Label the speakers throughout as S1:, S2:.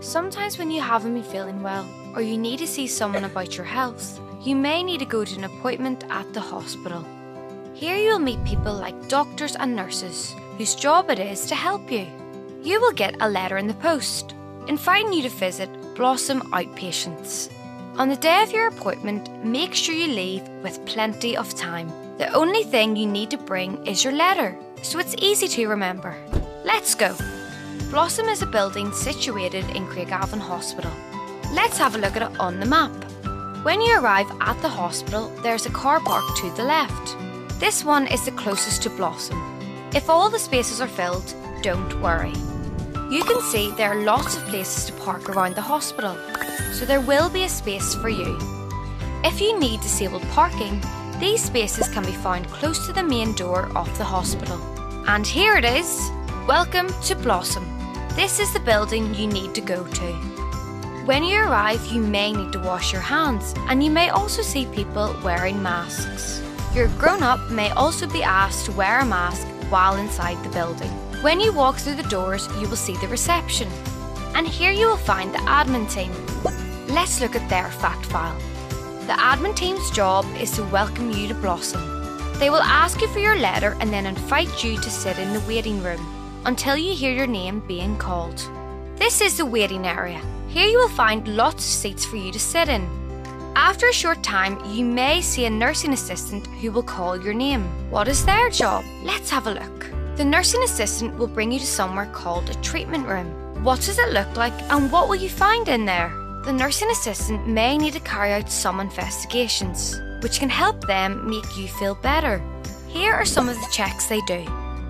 S1: Sometimes when you haven't been feeling well, or you need to see someone about your health, you may need to go to an appointment at the hospital. Here you'll meet people like doctors and nurses, whose job it is to help you. You will get a letter in the post, inviting you to visit Blossom Outpatients. On the day of your appointment, make sure you leave with plenty of time. The only thing you need to bring is your letter, so it's easy to remember. Let's go! Blossom is a building situated in Craigavon Hospital. Let's have a look at it on the map. When you arrive at the hospital, there's a car park to the left. This one is the closest to Blossom. If all the spaces are filled, don't worry. You can see there are lots of places to park around the hospital, so there will be a space for you. If you need disabled parking, these spaces can be found close to the main door of the hospital. And here it is! Welcome to Blossom. This is the building you need to go to. When you arrive, you may need to wash your hands, and you may also see people wearing masks. Your grown-up may also be asked to wear a mask while inside the building. When you walk through the doors, you will see the reception, and here you will find the admin team. Let's look at their fact file. The admin team's job is to welcome you to Blossom. They will ask you for your letter and then invite you to sit in the waiting room until you hear your name being called. This is the waiting area. Here you will find lots of seats for you to sit in. After a short time, you may see a nursing assistant who will call your name. What is their job? Let's have a look. The nursing assistant will bring you to somewhere called a treatment room. What does it look like and what will you find in there? The nursing assistant may need to carry out some investigations, which can help them make you feel better. Here are some of the checks they do.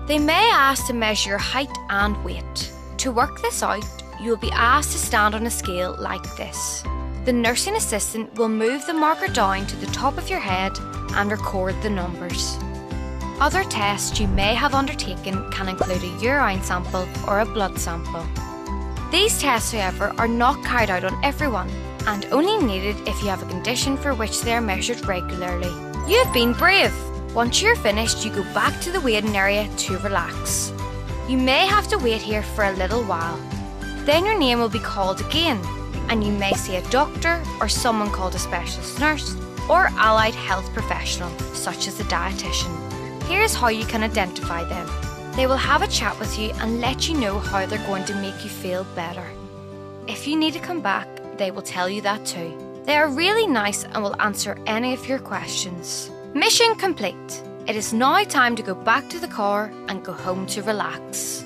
S1: They may ask to measure your height and weight. To work this out, you will be asked to stand on a scale like this. The nursing assistant will move the marker down to the top of your head and record the numbers. Other tests you may have undertaken can include a urine sample or a blood sample. These tests, however, are not carried out on everyone and only needed if you have a condition for which they are measured regularly. You have been brave! Once you're finished, you go back to the waiting area to relax. You may have to wait here for a little while. Then your name will be called again, and you may see a doctor or someone called a specialist nurse or allied health professional, such as a dietitian. Here's how you can identify them. They will have a chat with you and let you know how they're going to make you feel better. If you need to come back, they will tell you that too. They are really nice and will answer any of your questions. Mission complete. It is now time to go back to the car and go home to relax.